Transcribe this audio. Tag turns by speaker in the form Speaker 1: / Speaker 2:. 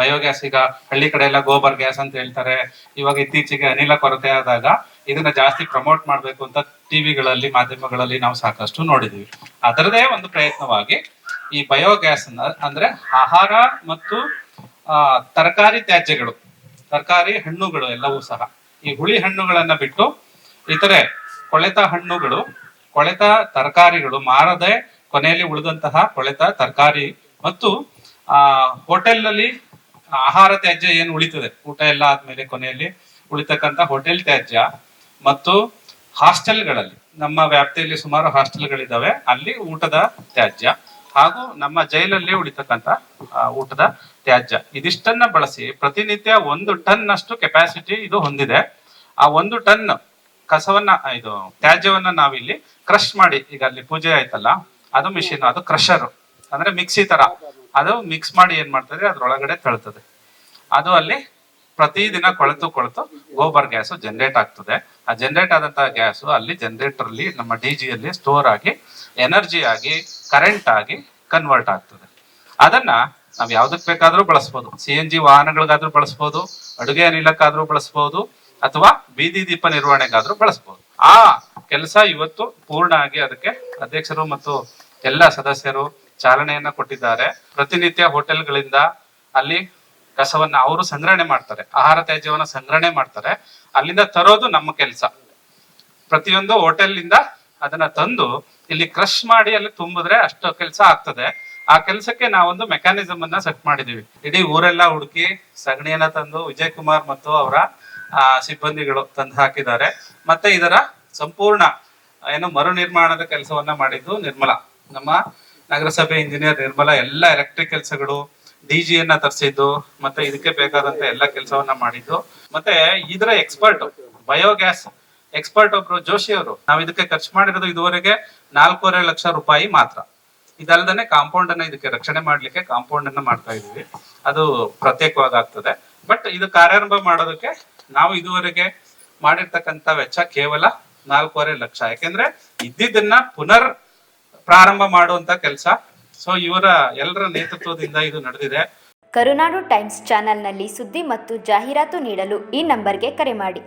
Speaker 1: Biogas ಈಗ ಹಳ್ಳಿ ಕಡೆ ಎಲ್ಲ ಗೋಬರ್ ಗ್ಯಾಸ್ ಅಂತ ಹೇಳ್ತಾರೆ. ಇವಾಗ ಇತ್ತೀಚೆಗೆ ಅನಿಲ ಕೊರತೆ ಆದಾಗ ಇದನ್ನ ಜಾಸ್ತಿ ಪ್ರಮೋಟ್ ಮಾಡಬೇಕು ಅಂತ ಟಿವಿಗಳಲ್ಲಿ ಮಾಧ್ಯಮಗಳಲ್ಲಿ ನಾವು ಸಾಕಷ್ಟು ನೋಡಿದೀವಿ. ಅದರದೇ ಒಂದು ಪ್ರಯತ್ನವಾಗಿ ಈ ಬಯೋಗ್ಯಾಸ್ ಅಂದ್ರೆ ಆಹಾರ ಮತ್ತು ತರಕಾರಿ ತ್ಯಾಜ್ಯಗಳು, ತರಕಾರಿ ಹಣ್ಣುಗಳು ಎಲ್ಲವೂ ಸಹ ಈ ಹುಳಿ ಹಣ್ಣುಗಳನ್ನ ಬಿಟ್ಟು ಇತರೆ ಕೊಳೆತ ಹಣ್ಣುಗಳು, ಕೊಳೆತ ತರಕಾರಿಗಳು, ಮಾರದೆ ಕೊನೆಯಲ್ಲಿ ಉಳಿದಂತಹ ಕೊಳೆತ ತರಕಾರಿ ಮತ್ತು ಹೋಟೆಲ್ನಲ್ಲಿ ಆಹಾರ ತ್ಯಾಜ್ಯ ಏನು ಉಳಿತದೆ, ಊಟ ಎಲ್ಲ ಆದ್ಮೇಲೆ ಕೊನೆಯಲ್ಲಿ ಉಳಿತಕ್ಕಂಥ ಹೋಟೆಲ್ ತ್ಯಾಜ್ಯ ಮತ್ತು ಹಾಸ್ಟೆಲ್ಗಳಲ್ಲಿ, ನಮ್ಮ ವ್ಯಾಪ್ತಿಯಲ್ಲಿ ಸುಮಾರು ಹಾಸ್ಟೆಲ್ಗಳಿದ್ದಾವೆ, ಅಲ್ಲಿ ಊಟದ ತ್ಯಾಜ್ಯ ಹಾಗೂ ನಮ್ಮ ಜೈಲಲ್ಲಿ ಉಳಿತಕ್ಕಂಥ ಊಟದ ತ್ಯಾಜ್ಯ, ಇದಿಷ್ಟನ್ನ ಬಳಸಿ ಪ್ರತಿನಿತ್ಯ 1 ಟನ್ ಅಷ್ಟು ಕೆಪಾಸಿಟಿ ಇದು ಹೊಂದಿದೆ. ಆ 1 ಟನ್ ಕಸವನ್ನ, ಇದು ತ್ಯಾಜ್ಯವನ್ನ ನಾವಿಲ್ಲಿ ಕ್ರಶ್ ಮಾಡಿ, ಈಗ ಅಲ್ಲಿ ಪೂಜೆ ಆಯ್ತಲ್ಲ, ಅದು ಮಿಷಿನ್, ಅದು ಕ್ರಷರ್ ಅಂದ್ರೆ ಮಿಕ್ಸಿ ತರ, ಅದು ಮಿಕ್ಸ್ ಮಾಡಿ ಏನ್ ಮಾಡ್ತದೆ ಅದ್ರೊಳಗಡೆ ತಳ್ತದೆ. ಅದು ಅಲ್ಲಿ ಪ್ರತಿದಿನ ಕೊಳೆತು ಗೋಬರ್ ಗ್ಯಾಸ್ ಜನರೇಟ್ ಆಗ್ತದೆ. ಆ ಜನರೇಟ್ ಆದಂತಹ ಗ್ಯಾಸ್ ಅಲ್ಲಿ ಜನರೇಟರ್ ಅಲ್ಲಿ ನಮ್ಮ DG ಅಲ್ಲಿ ಸ್ಟೋರ್ ಆಗಿ ಎನರ್ಜಿ ಆಗಿ ಕರೆಂಟ್ ಆಗಿ ಕನ್ವರ್ಟ್ ಆಗ್ತದೆ. ಅದನ್ನ ನಾವ್ ಯಾವ್ದಕ್ ಬೇಕಾದ್ರೂ ಬಳಸ್ಬೋದು. CNG ವಾಹನಗಳಿಗಾದ್ರೂ ಬಳಸ್ಬೋದು, ಅಡುಗೆ ಅನಿಲಕ್ಕಾದ್ರೂ ಬಳಸ್ಬೋದು, ಅಥವಾ ಬೀದಿ ದೀಪ ನಿರ್ವಹಣೆಗಾದ್ರೂ ಬಳಸ್ಬೋದು. ಆ ಕೆಲಸ ಇವತ್ತು ಪೂರ್ಣ ಆಗಿ ಅದಕ್ಕೆ ಅಧ್ಯಕ್ಷರು ಮತ್ತು ಎಲ್ಲ ಸದಸ್ಯರು ಚಾಲನೆಯನ್ನ ಕೊಟ್ಟಿದ್ದಾರೆ. ಪ್ರತಿನಿತ್ಯ ಹೋಟೆಲ್ಗಳಿಂದ ಅಲ್ಲಿ ಕಸವನ್ನ ಅವರು ಸಂಗ್ರಹಣೆ ಮಾಡ್ತಾರೆ, ಆಹಾರ ತ್ಯಾಜ್ಯವನ್ನ ಸಂಗ್ರಹಣೆ ಮಾಡ್ತಾರೆ, ಅಲ್ಲಿಂದ ತರೋದು ನಮ್ಮ ಕೆಲಸ. ಪ್ರತಿಯೊಂದು ಹೋಟೆಲ್ ಇಂದ ಅದನ್ನ ತಂದು ಇಲ್ಲಿ ಕ್ರಶ್ ಮಾಡಿ ಅಲ್ಲಿ ತುಂಬಿದ್ರೆ ಅಷ್ಟು ಕೆಲಸ ಆಗ್ತದೆ. ಆ ಕೆಲಸಕ್ಕೆ ನಾವೊಂದು ಮೆಕ್ಯಾನಿಸಮ್ ಅನ್ನ ಸೆಟ್ ಮಾಡಿದೀವಿ. ಇಡೀ ಊರೆಲ್ಲ ಹುಡುಕಿ ಸಗಣಿಯನ್ನ ತಂದು ವಿಜಯ್ ಕುಮಾರ್ ಮತ್ತು ಅವರ ಸಿಬ್ಬಂದಿಗಳು ತಂದು ಹಾಕಿದ್ದಾರೆ. ಮತ್ತೆ ಇದರ ಸಂಪೂರ್ಣ ಮರು ನಿರ್ಮಾಣದ ಕೆಲಸವನ್ನ ಮಾಡಿದ್ದು ನಿರ್ಮಲಾ, ನಮ್ಮ ನಗರಸಭೆ ಇಂಜಿನಿಯರ್ ನಿರ್ಮಲಾ, ಎಲ್ಲ ಎಲೆಕ್ಟ್ರಿಕ್ ಕೆಲಸಗಳು DGಯನ್ನ ತರಿಸಿದ್ದು, ಮತ್ತೆ ಇದಕ್ಕೆ ಬೇಕಾದಂತ ಎಲ್ಲ ಕೆಲಸವನ್ನ ಮಾಡಿದ್ದು. ಮತ್ತೆ ಇದರ ಎಕ್ಸ್ಪರ್ಟ್, ಬಯೋಗ್ಯಾಸ್ ಎಕ್ಸ್ಪರ್ಟ್ ಒಬ್ರು ಜೋಶಿ ಅವರು, ನಾವು ಇದಕ್ಕೆ ಖರ್ಚು ಮಾಡಿರೋದು ಇದುವರೆಗೆ 4.5 ಲಕ್ಷ ರೂಪಾಯಿ ಮಾತ್ರ. ಇದಲ್ದನೆ ಕಾಂಪೌಂಡ್ ಅನ್ನ ಇದಕ್ಕೆ ರಕ್ಷಣೆ ಮಾಡ್ಲಿಕ್ಕೆ ಕಾಂಪೌಂಡ್ ಅನ್ನ ಮಾಡ್ತಾ ಇದೀವಿ, ಅದು ಪ್ರತ್ಯೇಕವಾಗಿ ಆಗ್ತದೆ. ಬಟ್ ಇದು ಕಾರ್ಯಾರಂಭ ಮಾಡೋದಕ್ಕೆ ನಾವು ಇದುವರೆಗೆ ಮಾಡಿರ್ತಕ್ಕಂಥ ವೆಚ್ಚ ಕೇವಲ 4.5 ಲಕ್ಷ. ಯಾಕೆಂದ್ರೆ ಇದ್ದಿದ್ದನ್ನ ಪುನರ್ ಪ್ರಾರಂಭ ಮಾಡುವಂತ ಕೆಲಸ. ಸೊ ಇವರ ಎಲ್ಲರ ನೇತೃತ್ವದಿಂದ ಇದು ನಡೆದಿದೆ.
Speaker 2: ಕರುನಾಡು ಟೈಮ್ಸ್ ಚಾನೆಲ್ನಲ್ಲಿ ಸುದ್ದಿ ಮತ್ತು ಜಾಹೀರಾತು ನೀಡಲು ಈ ನಂಬರ್ಗೆ ಕರೆ ಮಾಡಿ.